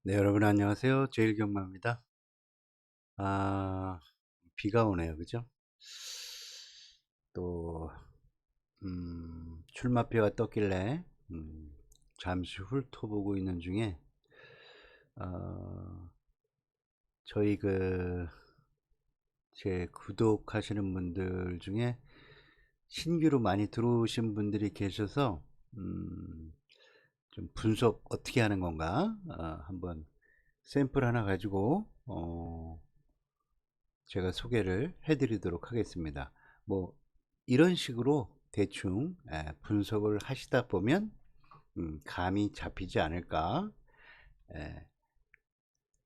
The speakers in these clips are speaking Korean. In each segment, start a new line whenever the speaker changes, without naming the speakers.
네, 여러분 안녕하세요. 제일경마입니다. 아, 비가 오네요. 그죠? 또 출마표가 떴길래 잠시 훑어보고 있는 중에 어, 저희 제 구독하시는 분들 중에 신규로 많이 들어오신 분들이 계셔서 좀 분석 어떻게 하는 건가 한번 샘플 하나 가지고 제가 소개를 해드리도록 하겠습니다. 뭐 이런 식으로 대충 분석을 하시다 보면 감이 잡히지 않을까. 에,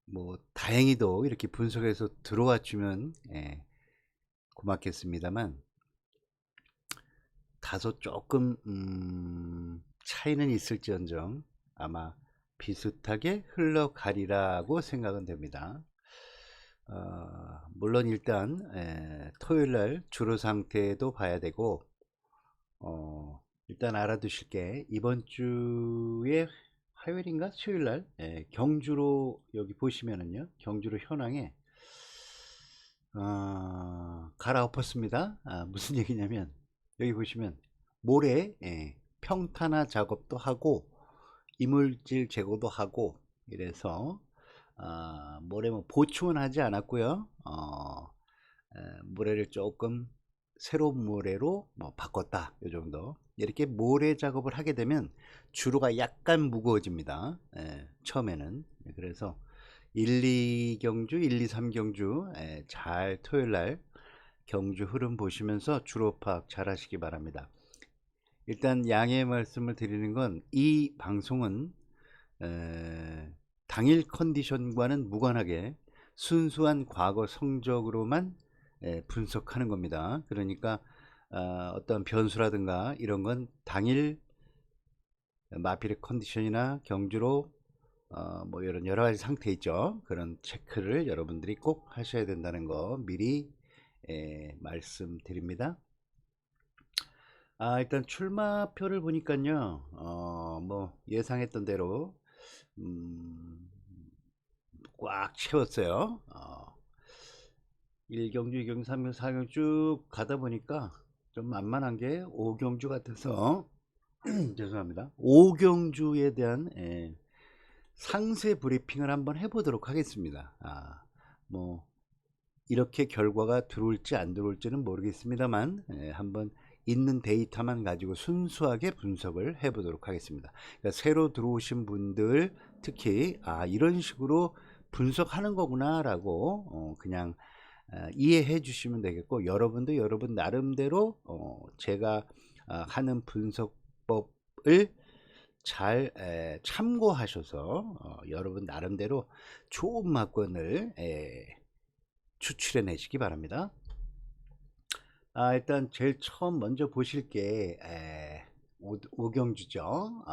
뭐 다행히도 이렇게 분석해서 들어와 주면 고맙겠습니다만, 다소 조금 차이는 있을지언정 아마 비슷하게 흘러가리라고 생각은 됩니다. 물론 일단 토요일날 주로 상태도 봐야 되고, 일단 알아두실 게 이번 주에 화요일인가 수요일날 경주로, 여기 보시면은요, 경주로 현황에 갈아엎었습니다. 무슨 얘기냐면, 여기 보시면 모래 평탄화 작업도 하고 이물질 제거도 하고 이래서 모래 뭐 보충은 하지 않았고요. 모래를 조금 새로운 모래로 뭐 바꿨다, 요 정도. 이렇게 모래 작업을 하게 되면 주로가 약간 무거워집니다. 처음에는. 그래서 1, 2경주, 1, 2, 3경주 잘 토요일날 경주 흐름 보시면서 주로 파악 잘 하시기 바랍니다. 일단 양해 말씀을 드리는 건, 이 방송은 당일 컨디션과는 무관하게 순수한 과거 성적으로만 분석하는 겁니다. 그러니까 어떤 변수라든가 이런 건 당일 마필의 컨디션이나 경주로 뭐 이런 여러 가지 상태 있죠. 그런 체크를 여러분들이 꼭 하셔야 된다는 거 미리 말씀드립니다. 일단 출마표를 보니까요, 뭐 예상했던 대로 음, 꽉 채웠어요. 1경주, 2경주, 3경주, 4경주 쭉 가다 보니까 좀 만만한 게 5경주 같아서 죄송합니다. 5경주에 대한 상세 브리핑을 한번 해보도록 하겠습니다. 뭐 이렇게 결과가 들어올지 안 들어올지는 모르겠습니다만, 한번 있는 데이터만 가지고 순수하게 분석을 해보도록 하겠습니다. 그러니까 새로 들어오신 분들 특히 이런 식으로 분석하는 거구나 라고 그냥 이해해 주시면 되겠고, 여러분도 여러분 나름대로 제가 하는 분석법을 잘 참고하셔서 여러분 나름대로 좋은 막권을 추출해 내시기 바랍니다. 일단 제일 처음 먼저 보실 게 5경주죠.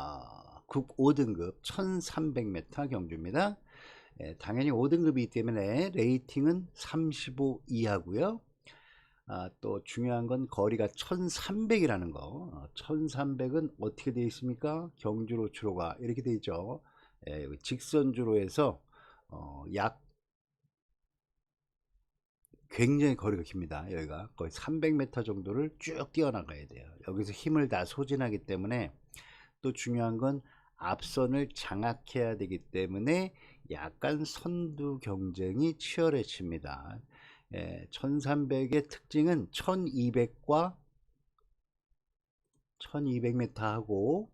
국 5등급 1300m 경주입니다. 당연히 5등급이기 때문에 레이팅은 35 이하고요. 또 중요한 건 거리가 1300이라는 거. 1300은 어떻게 되어 있습니까? 경주로 주로가 이렇게 되어 있죠. 직선주로 해서 약 굉장히 거리가 깁니다. 여기가 거의 300m 정도를 쭉 뛰어나가야 돼요. 여기서 힘을 다 소진하기 때문에, 또 중요한 건 앞선을 장악해야 되기 때문에 약간 선두 경쟁이 치열해집니다. 1300의 특징은 1200과 1200m 하고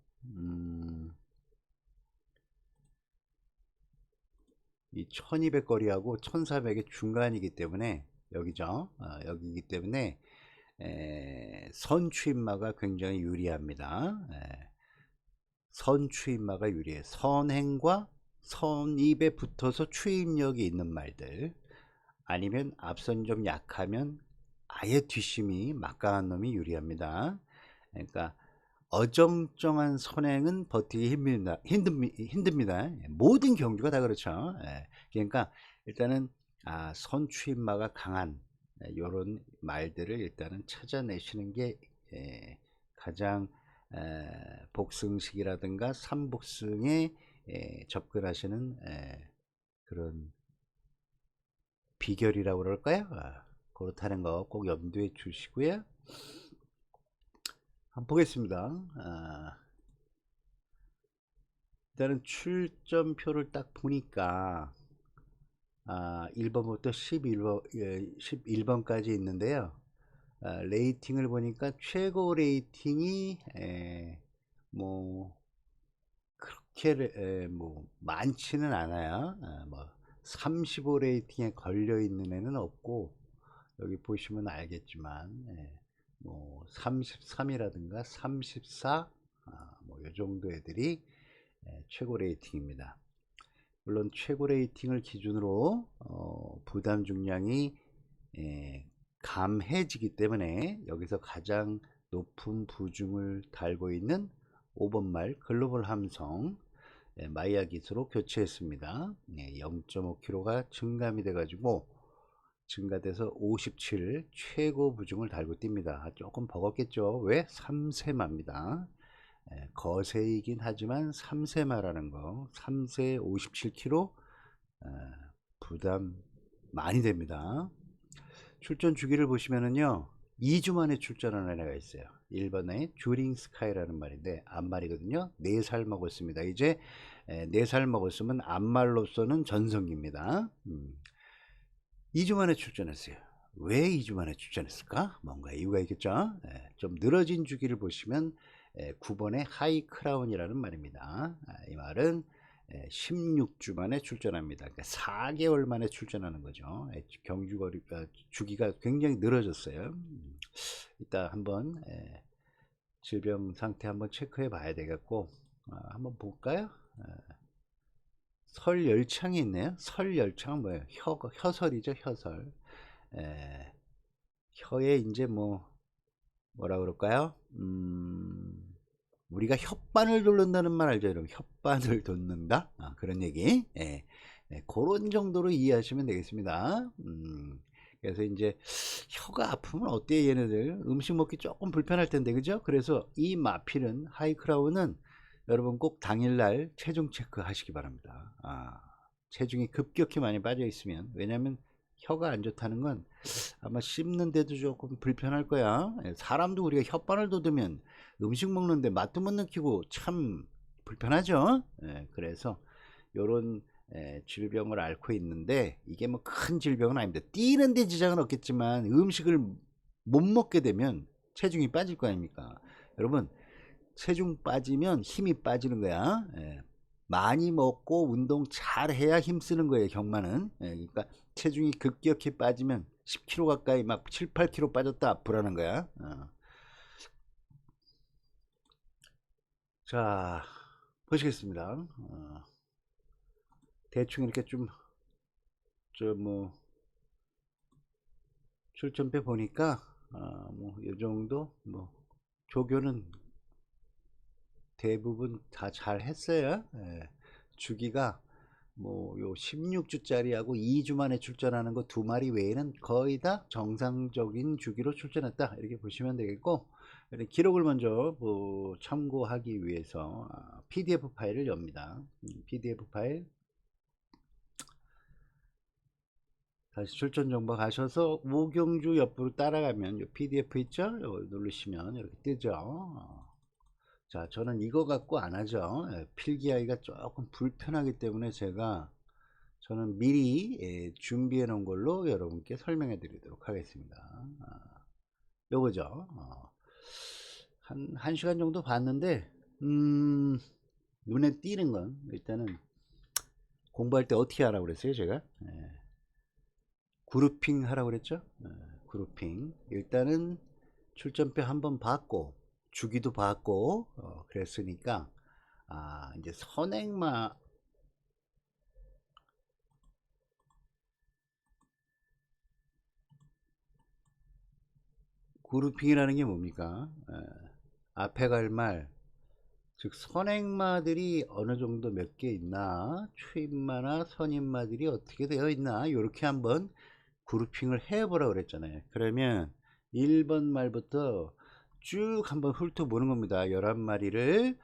이 1200 거리하고 1400의 중간이기 때문에, 여기죠. 여기이기 때문에 선추임마가 굉장히 유리합니다. 선추임마가 유리해. 선행과 선입에 붙어서 추임력이 있는 말들, 아니면 앞선 좀 약하면 아예 뒷심이 막강한 놈이 유리합니다. 그러니까 어정쩡한 선행은 버티기 힘듭니다. 모든 경주가 다 그렇죠. 그러니까 일단은 선추임마가 강한 이런 말들을 일단은 찾아내시는 게 가장 복승식이라든가 삼복승의 접근하시는 그런 비결이라고 그럴까요? 그렇다는 거 꼭 염두에 주시고요. 한번 보겠습니다. 일단은 출전표를 딱 보니까 1번부터 11번까지 있는데요. 레이팅을 보니까 최고 레이팅이 뭐 그렇게 뭐 많지는 않아요. 뭐 35 레이팅에 걸려 있는 애는 없고, 여기 보시면 알겠지만 뭐 33이라든가 34 뭐 요 정도 애들이 최고 레이팅입니다. 물론 최고 레이팅을 기준으로 부담 중량이 감해지기 때문에 여기서 가장 높은 부중을 달고 있는 5번 말 글로벌 함성 마이야 기수로 교체했습니다. 0.5kg가 증감이 돼 가지고 증가돼서 57 최고 부중을 달고 뜁니다. 조금 버겁겠죠. 왜? 3세마입니다. 거세이긴 하지만 3세마라는 거, 3세 57kg 부담 많이 됩니다. 출전 주기를 보시면은요, 2주 만에 출전하는 애가 있어요. 1번에 주링 스카이라는 말인데 암말이거든요. 4살 먹었습니다. 이제 4살 먹었으면 암말로서는 전성기입니다. 2주 만에 출전했어요. 왜 2주 만에 출전했을까? 뭔가 이유가 있겠죠. 좀 늘어진 주기를 보시면 9번의 하이 크라운이라는 말입니다. 이 말은 16주 만에 출전합니다. 그러니까 4개월 만에 출전하는 거죠. 경주거리가 주기가 굉장히 늘어졌어요. 이따 한번 질병 상태 한번 체크해 봐야 되겠고, 한번 볼까요? 설열창이 있네요. 설열창은 뭐예요? 혀설이죠, 혀설. 혀에 이제 뭐라 그럴까요? 우리가 혓바늘 돌린다는 말 알죠, 여러분? 혓바늘 돋는다? 그런 얘기. 그런 정도로 이해하시면 되겠습니다. 그래서 이제 혀가 아프면 어때요, 얘네들? 음식 먹기 조금 불편할 텐데, 그죠? 그래서 이 마필은, 하이크라운은 여러분 꼭 당일날 체중 체크 하시기 바랍니다. 체중이 급격히 많이 빠져 있으면, 왜냐면 혀가 안 좋다는 건 아마 씹는데도 조금 불편할 거야. 사람도 우리가 혓바늘 돋으면 음식 먹는데 맛도 못 느끼고 참 불편하죠. 그래서 요런 질병을 앓고 있는데, 이게 뭐 큰 질병은 아닙니다. 뛰는데 지장은 없겠지만 음식을 못 먹게 되면 체중이 빠질 거 아닙니까? 여러분, 체중 빠지면 힘이 빠지는 거야. 많이 먹고 운동 잘 해야 힘 쓰는 거예요, 경마는. 그러니까 체중이 급격히 빠지면 10kg 가까이 막 7, 8kg 빠졌다 불안한 거야. 자, 보시겠습니다. 대충 이렇게 뭐 출전표 보니까 뭐 이 정도 뭐 조교는 대부분 다 잘 했어요. 주기가 뭐 요 16주짜리하고 2주 만에 출전하는 거 2마리 외에는 거의 다 정상적인 주기로 출전했다, 이렇게 보시면 되겠고, 기록을 먼저 참고하기 위해서 PDF 파일을 엽니다. PDF 파일, 다시 출전 정보 가셔서 오경주 옆으로 따라가면 요 PDF 있죠? 이거 누르시면 이렇게 뜨죠. 자, 저는 이거 갖고 안 하죠. 필기하기가 조금 불편하기 때문에 저는 미리 준비해 놓은 걸로 여러분께 설명해 드리도록 하겠습니다. 요거죠. 한 시간 정도 봤는데 눈에 띄는 건 일단은 공부할 때 어떻게 하라고 그랬어요, 제가? 그룹핑 하라고 그랬죠. 그룹핑. 일단은 출전표 한번 봤고 주기도 봤고 그랬으니까 이제 선행마 그룹핑이라는 게 뭡니까? 앞에 갈 말, 즉 선행마들이 어느 정도 몇 개 있나, 추임마나 선임마들이 어떻게 되어 있나, 이렇게 한번 그룹핑을 해보라 그랬잖아요. 그러면 1번 말부터 쭉 한번 훑어보는 겁니다. 11마리를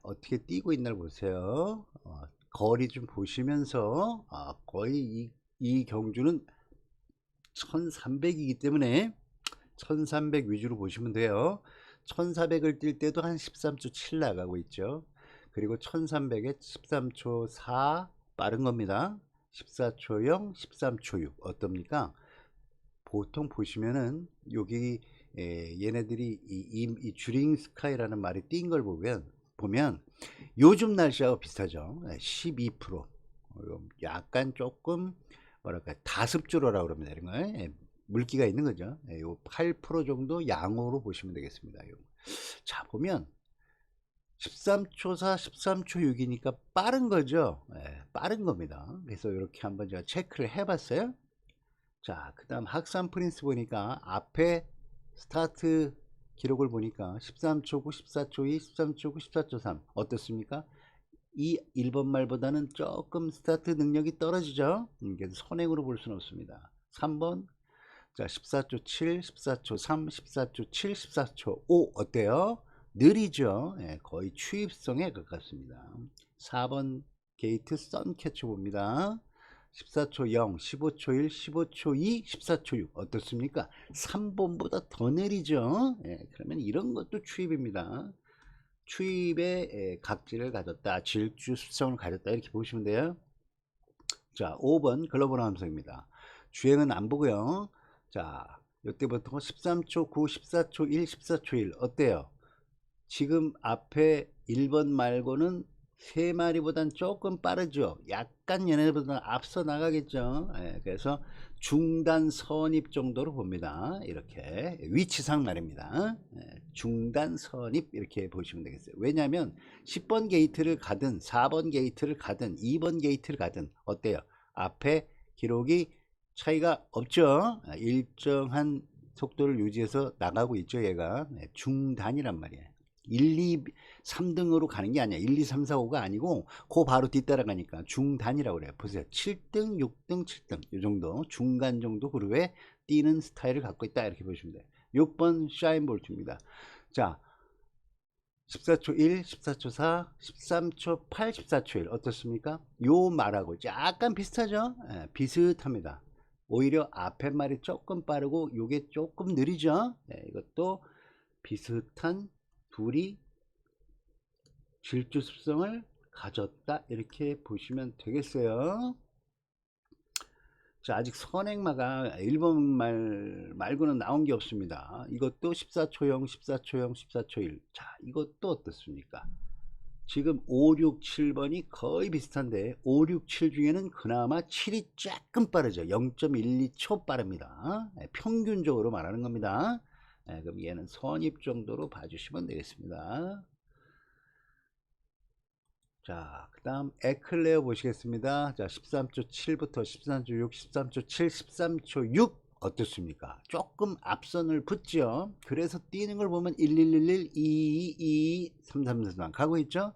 어떻게 뛰고 있나를 보세요. 거리 좀 보시면서 거의 이 경주는 1300이기 때문에 1300 위주로 보시면 돼요. 1400을 뛸 때도 한 13초 7 나가고 있죠. 그리고 1300에 13초 4 빠른 겁니다. 14초 0, 13초 6 어떻습니까? 보통 보시면은 여기 얘네들이 이 주링 스카이라는 말이 띈 걸 보면 요즘 날씨하고 비슷하죠. 12%. 약간 조금 뭐랄까 다습주로라고 그럽니다. 이런 거 물기가 있는 거죠. 요 8% 정도 양호로 보시면 되겠습니다. 자 보면 13초 4, 13초 6이니까 빠른 거죠. 빠른 겁니다. 그래서 이렇게 한번 제가 체크를 해봤어요. 자, 그 다음 학산 프린스 보니까 앞에 스타트 기록을 보니까 13초 9, 14초 2, 13초 9, 14초 3 어떻습니까? 이 1번 말보다는 조금 스타트 능력이 떨어지죠. 그래서 선행으로 볼 수는 없습니다. 3번 자 14초 7, 14초 3, 14초 7, 14초 5 어때요? 느리죠. 거의 추입성에 가깝습니다. 4번 게이트 선캐쳐 봅니다. 14초 0, 15초 1, 15초 2, 14초 6 어떻습니까? 3번보다 더 느리죠. 그러면 이런 것도 추입입니다. 추입의 각질을 가졌다, 질주 습성을 가졌다 이렇게 보시면 돼요. 자 5번 글로벌 함성입니다. 주행은 안 보고요. 자 이때부터 13초 9, 14초 1, 14초 1 어때요? 지금 앞에 1번 말고는 3마리보단 조금 빠르죠. 약간 얘네보다 앞서 나가겠죠. 그래서 중단 선입 정도로 봅니다. 이렇게 위치상 말입니다. 중단 선입 이렇게 보시면 되겠어요. 왜냐하면 10번 게이트를 가든 4번 게이트를 가든 2번 게이트를 가든 어때요? 앞에 기록이 차이가 없죠. 일정한 속도를 유지해서 나가고 있죠. 얘가 중단이란 말이에요. 1, 2, 3등으로 가는 게 아니야. 1, 2, 3, 4, 5가 아니고 그 바로 뒤따라가니까 중단이라고 그래요. 보세요. 7등, 6등, 7등 이 정도 중간 정도 그룹에 뛰는 스타일을 갖고 있다 이렇게 보시면 돼요. 6번 샤인볼트입니다. 자 14초 1, 14초 4, 13초 8, 14초 1 어떻습니까? 요 말하고 약간 비슷하죠? 비슷합니다. 오히려 앞에 말이 조금 빠르고 요게 조금 느리죠? 이것도 비슷한 둘이 질주 습성을 가졌다 이렇게 보시면 되겠어요. 자 아직 선행마가 1번 말 말고는 나온 게 없습니다. 이것도 14초 0, 14초 0, 14초 1. 자 이것도 어떻습니까? 지금 5, 6, 7번이 거의 비슷한데 5, 6, 7 중에는 그나마 7이 조금 빠르죠. 0.12초 빠릅니다. 평균적으로 말하는 겁니다. 그럼 얘는 선입 정도로 봐주시면 되겠습니다. 자, 그 다음 에클레어 보시겠습니다. 자, 13초 7부터 13초 6, 13초 7, 13초 6 어떻습니까? 조금 앞선을 붙죠. 그래서 뛰는 걸 보면 1111, 2222, 3333 가고 있죠.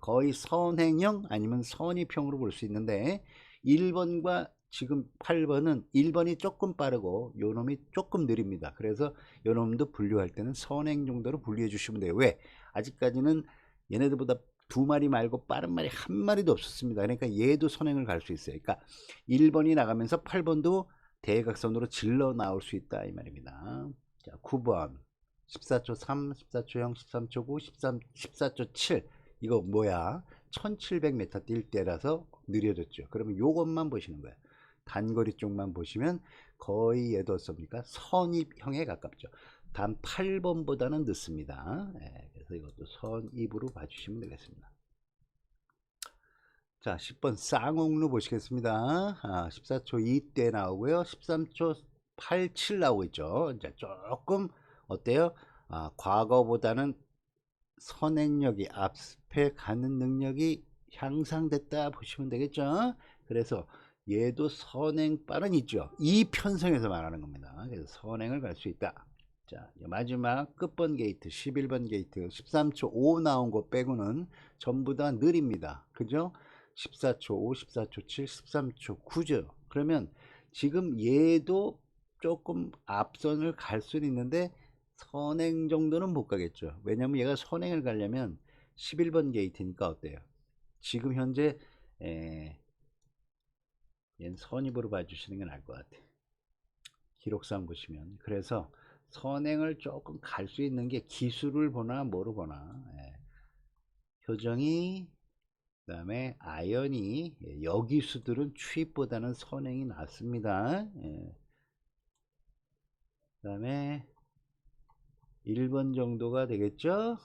거의 선행형 아니면 선입형으로 볼 수 있는데 1번과 지금 8번은 1번이 조금 빠르고 요 놈이 조금 느립니다. 그래서 요 놈도 분류할 때는 선행 정도로 분류해 주시면 돼요. 왜? 아직까지는 얘네들보다 2마리 말고 빠른 말이 한 마리도 없었습니다. 그러니까 얘도 선행을 갈 수 있어요. 그러니까 1번이 나가면서 8번도 대각선으로 질러 나올 수 있다 이 말입니다. 자, 9번 14초 3, 14초 0, 13초 9, 14초 7 이거 뭐야? 1700m 뛸 때라서 느려졌죠. 그러면 요것만 보시는 거예요. 단거리 쪽만 보시면 거의 얘도 어떻습니까? 선입형에 가깝죠. 단 8번보다는 늦습니다. 그래서 이것도 선입으로 봐주시면 되겠습니다. 자 10번 쌍옥루 보시겠습니다. 14초 2대 나오고요. 13초 87 나오고 있죠. 이제 조금 어때요? 과거보다는 선행력이 앞에 가는 능력이 향상됐다 보시면 되겠죠. 그래서 얘도 선행 빠른 있죠. 이 편성에서 말하는 겁니다. 그래서 선행을 갈 수 있다. 자 마지막 끝번 게이트 11번 게이트 13초 5 나온 거 빼고는 전부 다 느립니다. 그죠? 14초 5, 14초 7, 13초 9죠. 그러면 지금 얘도 조금 앞선을 갈 수는 있는데 선행 정도는 못 가겠죠. 왜냐면 얘가 선행을 가려면 11번 게이트니까 어때요? 지금 현재 얘는 선입으로 봐주시는 게 나을 것 같아. 기록상 보시면. 그래서 선행을 조금 갈 수 있는 게 기술을 보나 뭐로 보나. 효정이, 그 다음에 아연이, 여기수들은 추입보다는 선행이 낫습니다. 그 다음에 1번 정도가 되겠죠.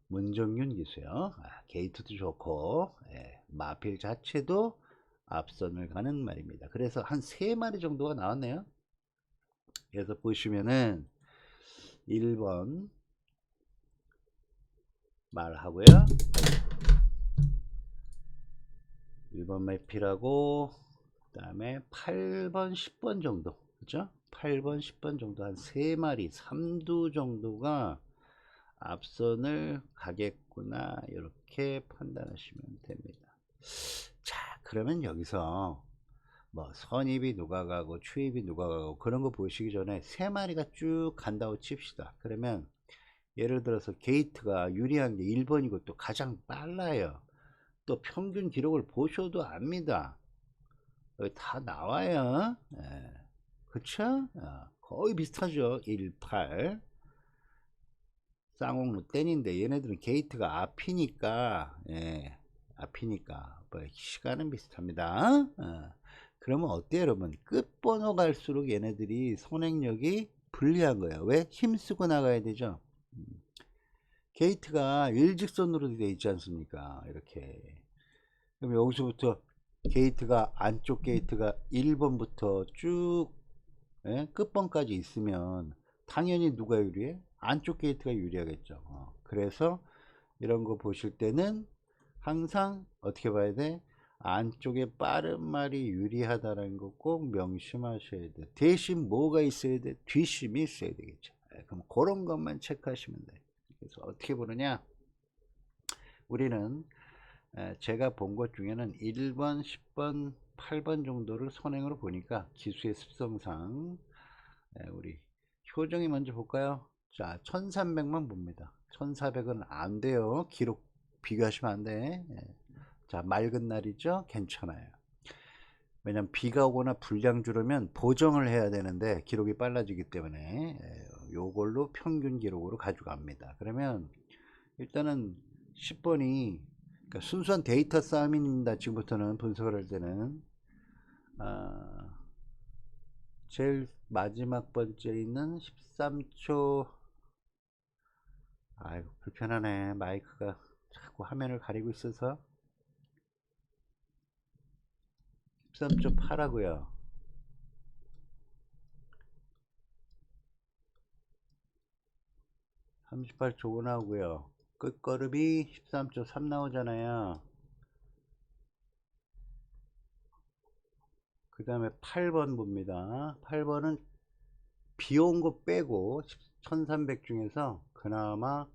문정윤 기수요. 게이트도 좋고, 마필 자체도 앞선을 가는 말입니다. 그래서 한 3마리 정도가 나왔네요. 그래서 보시면은 1번 말하고요. 1번 마필하고, 그 다음에 8번, 10번 정도. 그죠? 8번, 10번 정도 한 3마리, 3두 정도가 앞선을 가겠구나. 이렇게 판단하시면 됩니다. 자, 그러면 여기서 뭐 선입이 누가 가고 추입이 누가 가고 그런 거 보시기 전에 3마리가 쭉 간다고 칩시다. 그러면 예를 들어서 게이트가 유리한 게 1번이고 또 가장 빨라요. 또 평균 기록을 보셔도 압니다. 여기 다 나와요. 그쵸? 거의 비슷하죠. 1, 8. 쌍옥 땐인데 얘네들은 게이트가 앞이니까, 앞이니까 뭐 시간은 비슷합니다. 그러면 어때요, 여러분? 끝번호 갈수록 얘네들이 선행력이 불리한 거예요. 왜? 힘쓰고 나가야 되죠. 게이트가 일직선으로 되어 있지 않습니까? 이렇게. 그럼 여기서부터 게이트가 안쪽 게이트가 1번부터 쭉 끝번까지 있으면 당연히 누가 유리해? 안쪽 게이트가 유리하겠죠. 그래서 이런 거 보실 때는 항상 어떻게 봐야 돼? 안쪽에 빠른 말이 유리하다는 거 꼭 명심하셔야 돼. 대신 뭐가 있어야 돼? 뒷심이 있어야 되겠죠. 그럼 그런 것만 체크하시면 돼. 그래서 어떻게 보느냐? 우리는 제가 본 것 중에는 1번, 10번, 8번 정도를 선행으로 보니까 기수의 습성상 우리 효정이 먼저 볼까요? 자, 1300만 봅니다. 1400은 안 돼요. 기록 비교하시면 안 돼. 자, 맑은 날이죠? 괜찮아요. 왜냐면 비가 오거나 불량 줄으면 보정을 해야 되는데 기록이 빨라지기 때문에 요걸로 평균 기록으로 가져갑니다. 그러면 일단은 10번이 그러니까 순수한 데이터 싸움입니다. 지금부터는 분석을 할 때는 제일 마지막 번째 있는 13초. 아이고 불편하네. 마이크가 자꾸 화면을 가리고 있어서. 13초 8하고요. 38초 5 나오고요. 끝걸음이 13초 3 나오잖아요. 그 다음에 8번 봅니다. 8번은 비온 거 빼고 1300 중에서 그나마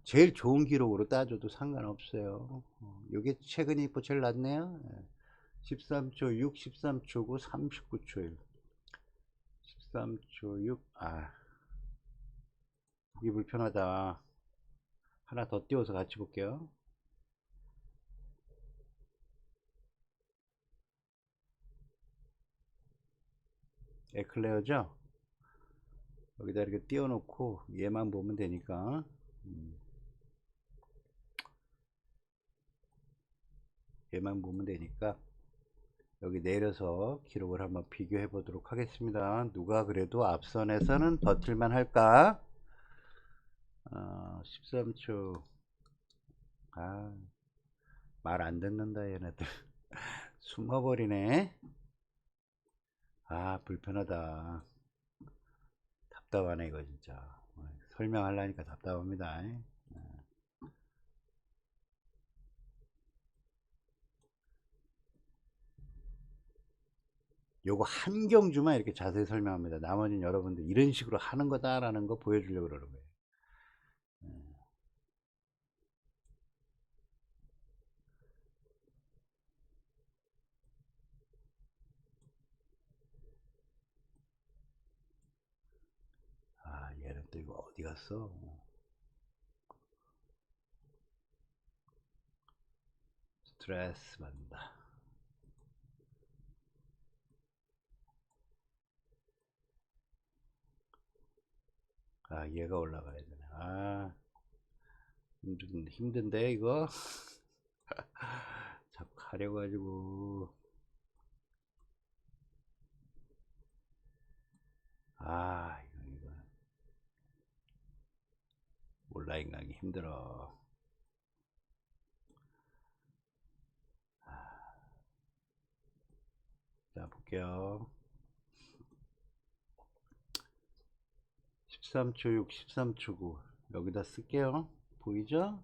제일 좋은 기록으로 따져도 상관없어요. 이게 최근에 있고 제일 낫네요. 13초 6, 13초 9, 39초 1. 13초 6. 이게 불편하다. 하나 더 띄워서 같이 볼게요. 에클레어죠? 여기다 이렇게 띄워놓고 얘만 보면 되니까. 얘만 보면 되니까 여기 내려서 기록을 한번 비교해 보도록 하겠습니다. 누가 그래도 앞선에서는 버틸만 할까? 13초. 말 안 듣는다 얘네들. 숨어버리네. 불편하다. 답답하네 이거 진짜. 설명하려니까 답답합니다. 요거 한 경주만 이렇게 자세히 설명합니다. 나머지는 여러분들 이런 식으로 하는 거다라는 거 보여주려고 그러는 거예요. 얘는 또 이거 어디 갔어? 스트레스 받는다. 아, 얘가 올라가야 되네. 아, 힘든데 이거. 자꾸 가려가지고. 아, 이거 온라인 강의 힘들어. 자, 볼게요. 13초 6, 13초 9. 여기다 쓸게요. 보이죠?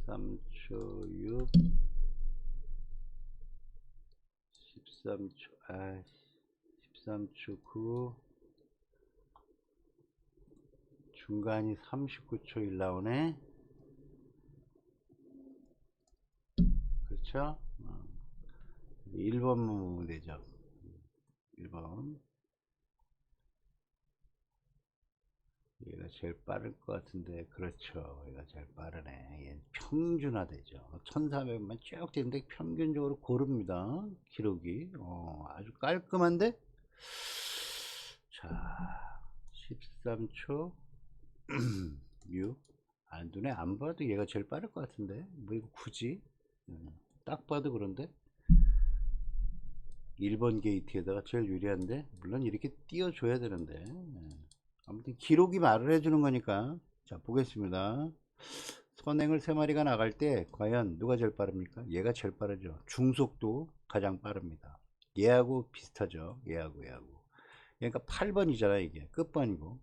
13초 6, 13초, 13초 9, 중간이 39초 1 나오네. 그렇죠? 1번만 보면 되죠. 1번. 얘가 제일 빠를 것 같은데, 그렇죠. 얘가 제일 빠르네. 얘 평준화 되죠. 1400만 쭉 되는데 평균적으로 고릅니다. 기록이. 아주 깔끔한데? 자, 13초 6. 눈에 안 봐도 얘가 제일 빠를 것 같은데, 뭐 이거 굳이 딱 봐도 그런데 1번 게이트에다가 제일 유리한데, 물론 이렇게 띄워줘야 되는데, 아무튼 기록이 말을 해주는 거니까. 자, 보겠습니다. 선행을 3마리가 나갈 때 과연 누가 제일 빠릅니까? 얘가 제일 빠르죠. 중속도 가장 빠릅니다. 얘하고 비슷하죠. 얘하고. 그러니까 8번이잖아. 이게 끝번이고.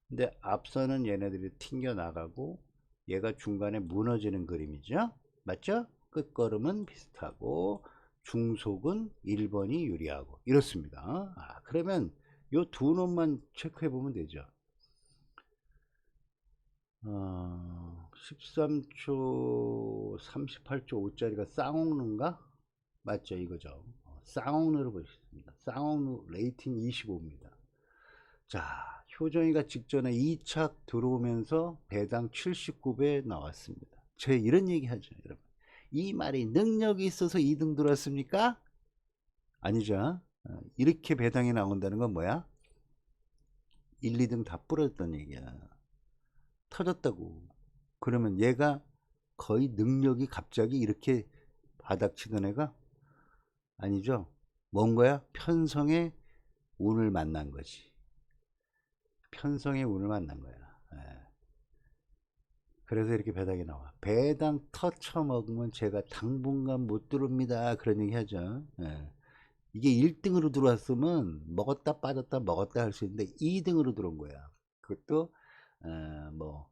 근데 앞서는 얘네들이 튕겨 나가고 얘가 중간에 무너지는 그림이죠. 맞죠? 끝걸음은 비슷하고 중속은 1번이 유리하고 이렇습니다. 그러면 요 두 놈만 체크해 보면 되죠. 13초 38초 5짜리가 쌍옥루인가? 맞죠, 이거죠. 쌍옥루를 보셨습니다. 쌍옥루 레이팅 25입니다. 자, 효정이가 직전에 2착 들어오면서 배당 79배 나왔습니다. 제가 이런 얘기 하죠, 여러분. 이 말이 능력이 있어서 2등 들어왔습니까? 아니죠. 이렇게 배당이 나온다는 건 뭐야? 1, 2등 다 부러졌다는 얘기야. 터졌다고. 그러면 얘가 거의 능력이 갑자기 이렇게 바닥치던 애가 아니죠. 뭔 거야? 편성의 운을 만난 거지. 편성의 운을 만난 거야. 그래서 이렇게 배당이 나와. 배당 터쳐 먹으면 제가 당분간 못 들어옵니다. 그런 얘기 하죠. 이게 1등으로 들어왔으면 먹었다 빠졌다 먹었다 할 수 있는데 2등으로 들어온 거야. 그것도 뭐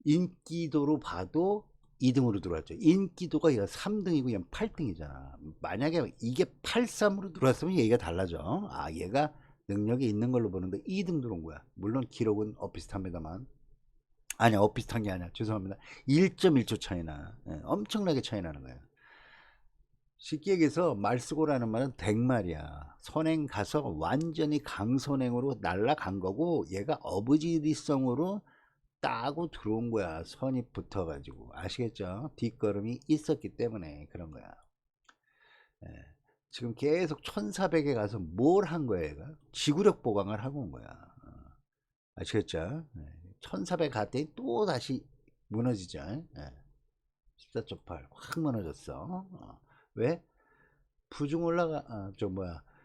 인기도로 봐도 2등으로 들어왔죠. 인기도가 얘가 3등이고 얘는 8등이잖아. 만약에 이게 83으로 들어왔으면 얘기가 달라져. 얘가 능력이 있는 걸로 보는데 2등 들어온 거야. 물론 기록은 엇비슷합니다만. 아니야, 엇비슷한 게 아니야. 죄송합니다. 1.1초 차이나. 엄청나게 차이 나는 거야. 쉽게 얘기해서 말쓰고라는 말은 댁말이야. 선행 가서 완전히 강선행으로 날라간 거고 얘가 어부지리성으로 따고 들어온 거야. 선이 붙어가지고. 아시겠죠? 뒷걸음이 있었기 때문에 그런 거야. 지금 계속 1400에 가서 뭘 한 거야 얘가? 지구력 보강을 하고 온 거야. 아시겠죠? 1400 갔더니 또 다시 무너지죠. 14.8 확 무너졌어. 왜? 부중 올라가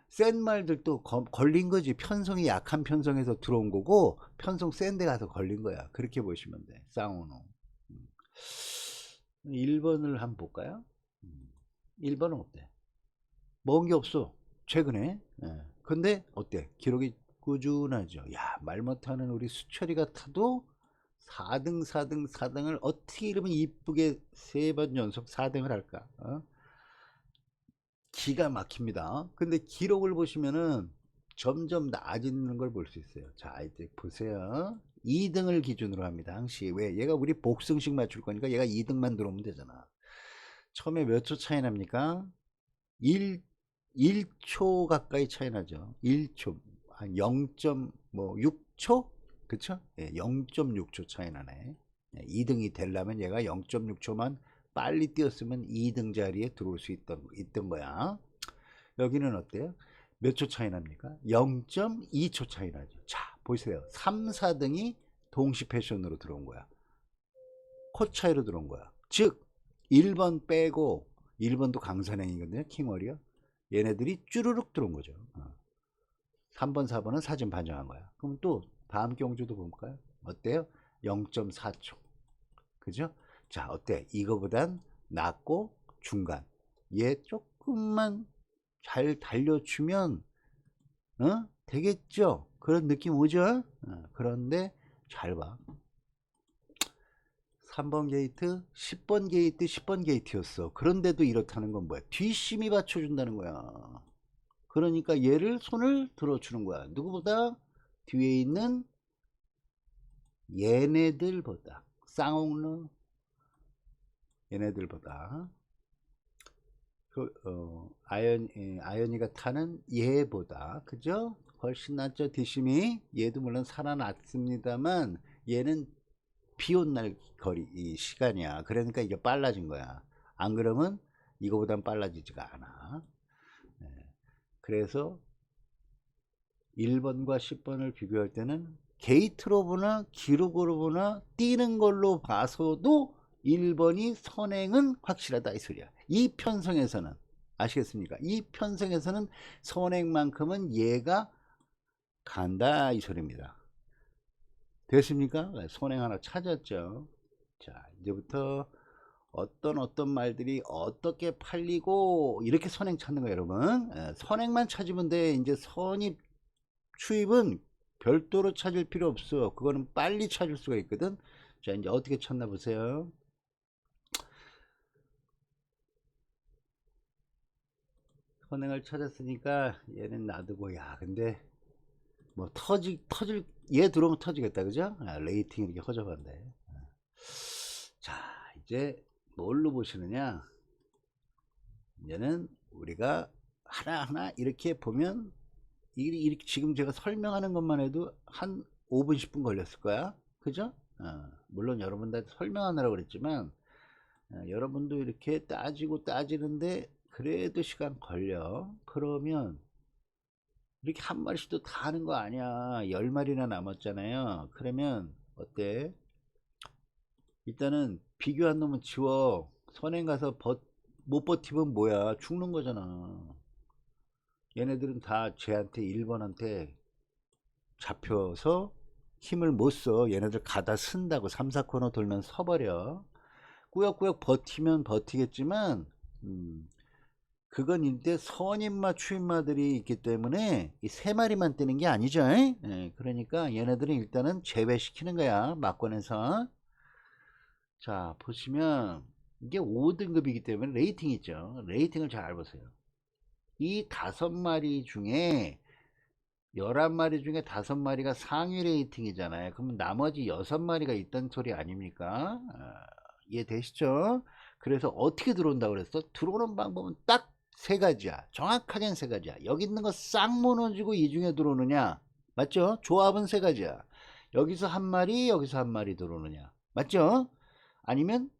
센 말들도 걸린 거지. 편성이 약한 편성에서 들어온 거고 편성 센 데 가서 걸린 거야. 그렇게 보시면 돼. 쌍우노. 1번을 한번 볼까요? 1번은 어때? 먹은 게 없어. 최근에. 근데 어때? 기록이 꾸준하죠. 야, 말 못하는 우리 수철이가 타도 4등 4등 4등을 어떻게 이러면 이쁘게 3번 연속 4등을 할까? 기가 막힙니다. 근데 기록을 보시면은 점점 나아지는 걸 볼 수 있어요. 자, 이제 보세요. 2등을 기준으로 합니다. 항시. 왜? 얘가 우리 복승식 맞출 거니까 얘가 2등만 들어오면 되잖아. 처음에 몇 초 차이 납니까? 1초 가까이 차이 나죠. 1초. 한 0.6초? 그쵸? 0.6초 차이 나네. 2등이 되려면 얘가 0.6초만 빨리 뛰었으면 2등 자리에 들어올 수 있던 거야. 여기는 어때요? 몇 초 차이 납니까? 0.2초 차이 나죠. 자, 보세요. 3, 4등이 동시 패션으로 들어온 거야. 코 차이로 들어온 거야. 즉 1번 빼고 1번도 강산행이거든요. 킹월이요. 얘네들이 쭈르륵 들어온 거죠. 3번, 4번은 사진 반영한 거야. 그럼 또 다음 경주도 볼까요? 어때요? 0.4초. 그죠? 자, 어때? 이거보단 낮고 중간. 얘 조금만 잘 달려주면 되겠죠? 그런 느낌 오죠? 그런데 잘 봐. 3번 게이트, 10번 게이트, 10번 게이트였어. 그런데도 이렇다는 건 뭐야? 뒷심이 받쳐준다는 거야. 그러니까 얘를 손을 들어주는 거야. 누구보다? 뒤에 있는 얘네들보다. 쌍옥루 얘네들보다. 아연이가 타는 얘보다. 그죠? 훨씬 낫죠. 뒷심이. 얘도 물론 살아났습니다만 얘는 비온 날 이 시간이야. 그러니까 이게 빨라진 거야. 안 그러면 이거보단 빨라지지가 않아. 그래서 1번과 10번을 비교할 때는 게이트로 보나 기록으로 보나 뛰는 걸로 봐서도 1번이 선행은 확실하다 이 소리야. 이 편성에서는 아시겠습니까? 이 편성에서는 선행만큼은 얘가 간다 이 소리입니다. 됐습니까? 선행 하나 찾았죠. 자, 이제부터 어떤 말들이 어떻게 팔리고 이렇게 선행 찾는 거예요, 여러분. 선행만 찾으면 돼. 이제 선입 추입은 별도로 찾을 필요 없어. 그거는 빨리 찾을 수가 있거든. 자, 이제 어떻게 찾나 보세요. 선행을 찾았으니까 얘는 놔두고, 야, 근데 뭐 터질 얘 들어오면 터지겠다, 그죠? 레이팅이 이렇게 허접한데. 자, 이제 뭘로 보시느냐? 이제는 우리가 하나하나 이렇게 보면 이렇게 지금 제가 설명하는 것만 해도 한 5분 10분 걸렸을 거야. 그죠? 물론 여러분들 설명하느라고 그랬지만 여러분도 이렇게 따지고 따지는데 그래도 시간 걸려. 그러면 이렇게 한 마리씩도 다 하는 거 아니야. 10마리나 남았잖아요. 그러면 어때? 일단은 비교한 놈은 지워. 선행 가서 못 버티면 뭐야? 죽는 거잖아. 얘네들은 다 쟤한테 1번한테 잡혀서 힘을 못 써. 얘네들 가다 쓴다고 3, 4코너 돌면 서버려. 꾸역꾸역 버티면 버티겠지만 그건 이제 선임마 추임마들이 있기 때문에 이 세 마리만 뜨는 게 아니죠. 그러니까 얘네들은 일단은 제외시키는 거야. 막권에서. 자, 보시면 이게 5등급이기 때문에 레이팅 있죠. 레이팅을 잘 보세요. 이 5마리 중에 11마리 중에 5마리가 상위 레이팅이잖아요. 그럼 나머지 6마리가 있다는 소리 아닙니까? 이해되시죠? 그래서 어떻게 들어온다고 그랬어? 들어오는 방법은 딱 세 가지야. 정확하게는 세 가지야. 여기 있는 거 싹 무너지고 이 중에 들어오느냐? 맞죠? 조합은 세 가지야. 여기서 한 마리, 여기서 한 마리 들어오느냐? 맞죠? 아니면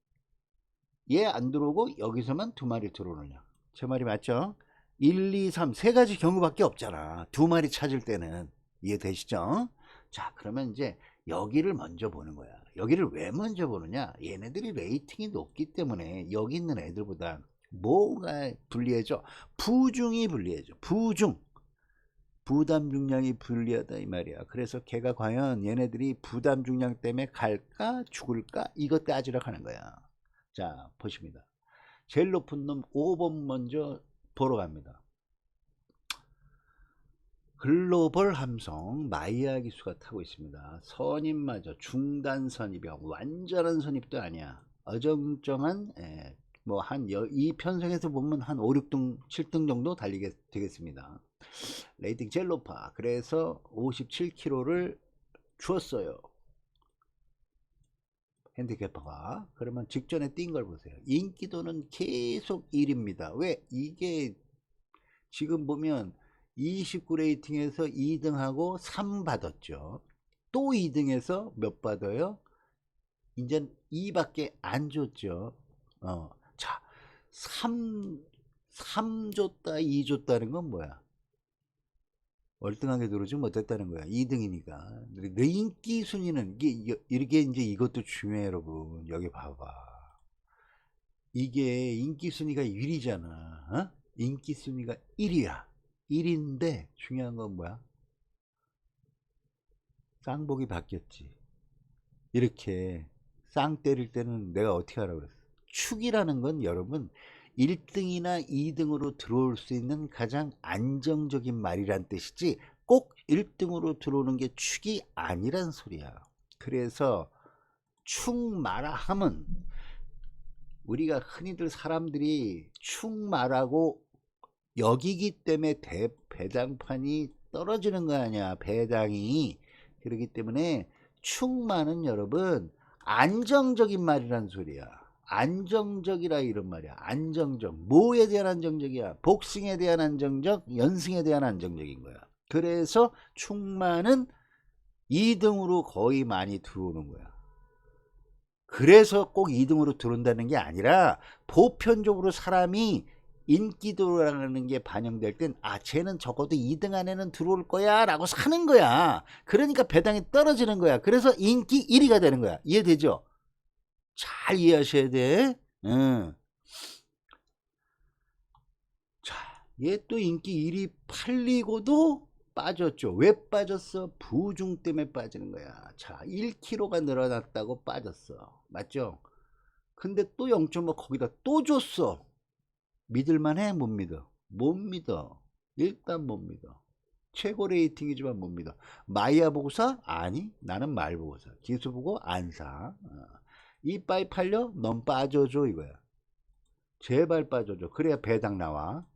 얘 안 들어오고 여기서만 2마리 들어오느냐? 제 말이 맞죠? 1, 2, 3, 세 가지 경우밖에 없잖아. 2마리 찾을 때는. 이해되시죠? 자, 그러면 이제 여기를 먼저 보는 거야. 여기를 왜 먼저 보느냐? 얘네들이 레이팅이 높기 때문에 여기 있는 애들보다 뭐가 불리해져? 부중이 불리해져. 부중. 부담 중량이 불리하다 이 말이야. 그래서 걔가 과연 얘네들이 부담 중량 때문에 갈까 죽을까 이것 따지러 가는 거야. 자, 보십니다. 제일 높은 놈 5번 먼저 보러 갑니다. 글로벌 함성 마이야 기수가 타고 있습니다. 선입마저 중단 선입이야. 완전한 선입도 아니야. 어정쩡한 뭐 이 편성에서 보면 한 5, 6등 7등 정도 달리게 되겠습니다. 레이팅 제일 높아. 그래서 57kg를 주었어요. 핸디캐퍼가. 그러면 직전에 뛴 걸 보세요. 인기도는 계속 1입니다. 왜? 이게 지금 보면 29 레이팅에서 2등하고 3 받았죠. 또 2등에서 몇 받아요? 이제 2밖에 안 줬죠. 자, 3 줬다, 2 줬다는 건 뭐야? 월등하게 들어오지 못했다는 거야. 2등이니까. 내 인기 순위는 이게 이제 이것도 중요해, 여러분. 여기 봐봐. 이게 인기 순위가 1위잖아. 어? 인기 순위가 1위야. 1인데 중요한 건 뭐야? 쌍복이 바뀌었지. 이렇게 쌍 때릴 때는 내가 어떻게 하라고 그랬어? 축이라는 건 여러분 1등이나 2등으로 들어올 수 있는 가장 안정적인 말이란 뜻이지 꼭 1등으로 들어오는 게 축이 아니란 소리야. 그래서 축마라 하면 우리가 흔히들 사람들이 축마라고 여기기 때문에 배당판이 떨어지는 거 아니야. 배당이. 그렇기 때문에 축마는 여러분 안정적인 말이란 소리야. 안정적이라 이런 말이야. 안정적. 뭐에 대한 안정적이야? 복싱에 대한 안정적, 연승에 대한 안정적인 거야. 그래서 축마는 2등으로 거의 많이 들어오는 거야. 그래서 꼭 2등으로 들어온다는 게 아니라 보편적으로 사람이 인기도라는 게 반영될 땐 쟤는 적어도 2등 안에는 들어올 거야 라고 사는 거야. 그러니까 배당이 떨어지는 거야. 그래서 인기 1위가 되는 거야. 이해되죠? 잘 이해하셔야 돼. 자, 얘 또 인기 1위 팔리고도 빠졌죠. 왜 빠졌어? 부중 때문에 빠지는 거야. 자, 1kg가 늘어났다고 빠졌어. 맞죠? 근데 또 0.5 거기다 또 줬어. 믿을만해? 못 믿어? 못 믿어. 일단 못 믿어. 최고 레이팅이지만 못 믿어. 마이야 보고 사? 아니, 나는 말 보고 사. 기수 보고 안 사. 이빠이 팔려? 넌 빠져줘 이거야. 제발 빠져줘. 그래야 배당 나와.